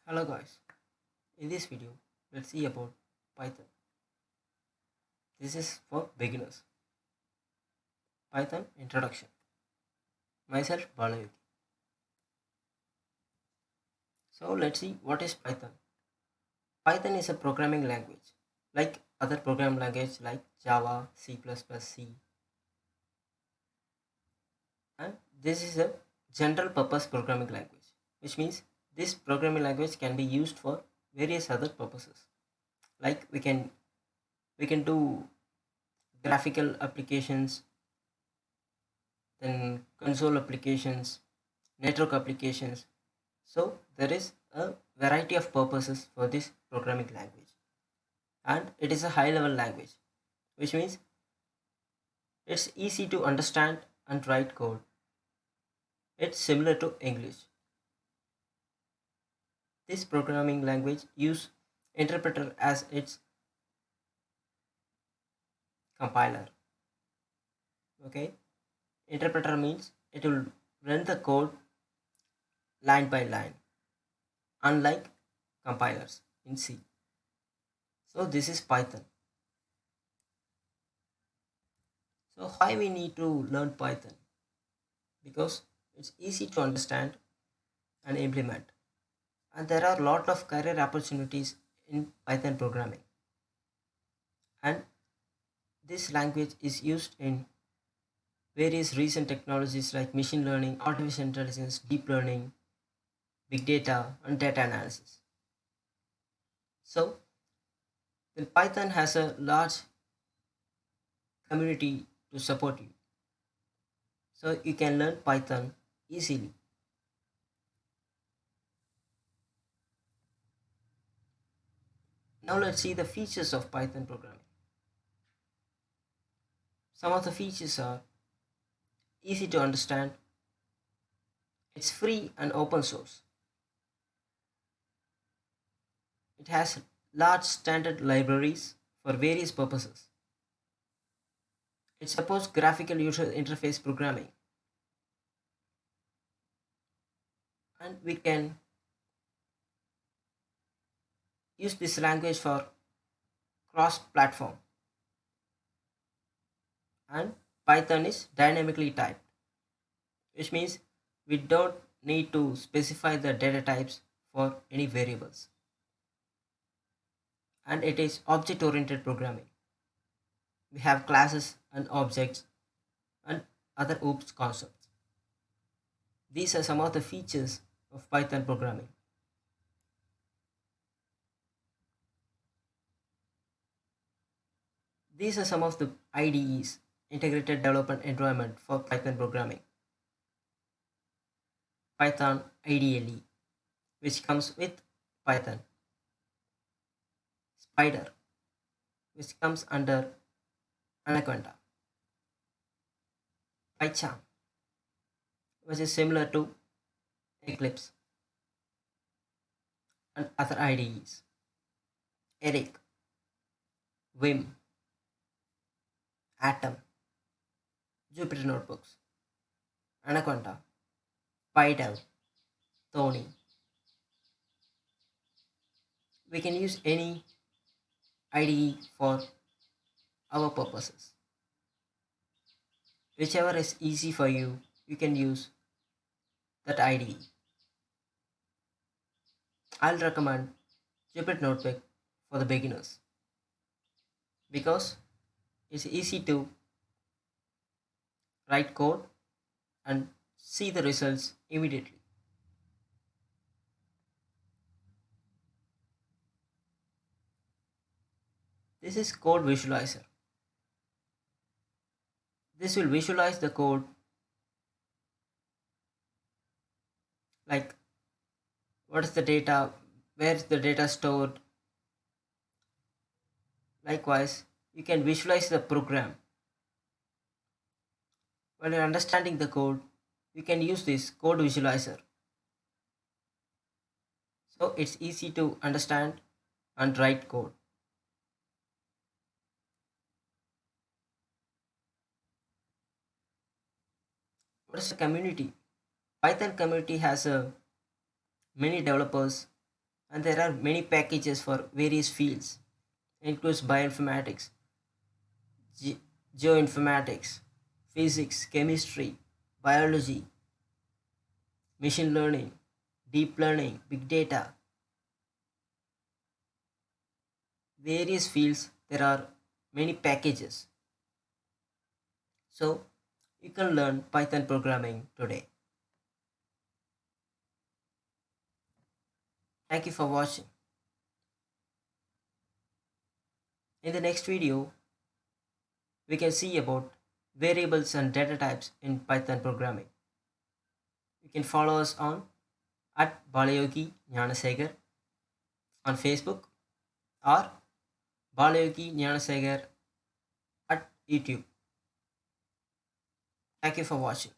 Hello guys, in this video let's see about Python. This is for beginners. Python introduction. Myself Balayuki. So let's see what is Python. Python is a programming language like other programming language like Java, C++, C, and this is a general purpose programming language, which means this programming language can be used for various other purposes. Like we can do graphical applications, then console applications, network applications. So there is a variety of purposes for this programming language, and it is a high level language, which means it's easy to understand and write code. It's similar to English. This programming language use interpreter as its compiler. Okay, interpreter means it will run the code line by line, unlike compilers in C. So this is Python. So why we need to learn Python? Because it's easy to understand and implement, and there are a lot of career opportunities in Python programming, and this language is used in various recent technologies like machine learning, artificial intelligence, deep learning, big data, and data analysis. So then Python has a large community to support you, so you can learn Python easily. Now let's see the features of Python programming. Some of the features are easy to understand, it's free and open source, it has large standard libraries for various purposes, it supports graphical user interface programming, and we can use this language for cross platform, and Python is dynamically typed, which means we don't need to specify the data types for any variables, and it is object oriented programming. We have classes and objects and other OOPS concepts. These are some of the features of Python programming. These are some of the IDEs, integrated development environment for Python programming. Python IDLE, which comes with Python. Spider, which comes under Anaconda. PyCharm, which is similar to Eclipse and other IDEs. Eric, Vim, Atom, Jupyter Notebooks, Anaconda, PyDev, Thony. We can use any IDE for our purposes. Whichever is easy for you, you can use that IDE. I'll recommend Jupyter Notebook for the beginners because it's easy to write code and see the results immediately. This is Code Visualizer. This will visualize the code like what is the data, where is the data stored. Likewise, you can visualize the program. While you're understanding the code, you can use this code visualizer. So it's easy to understand and write code. What is the community? Python community has many developers and there are many packages for various fields. It includes bioinformatics, ge- geoinformatics, physics, chemistry, biology, machine learning, deep learning, big data, various fields. There are many packages. So you can learn Python programming today. Thank you for watching. In the next video, we can see about variables and data types in Python programming. You can follow us on at Balayogi Gnanasegar on Facebook or Balayogi Gnanasegar at YouTube. Thank you for watching.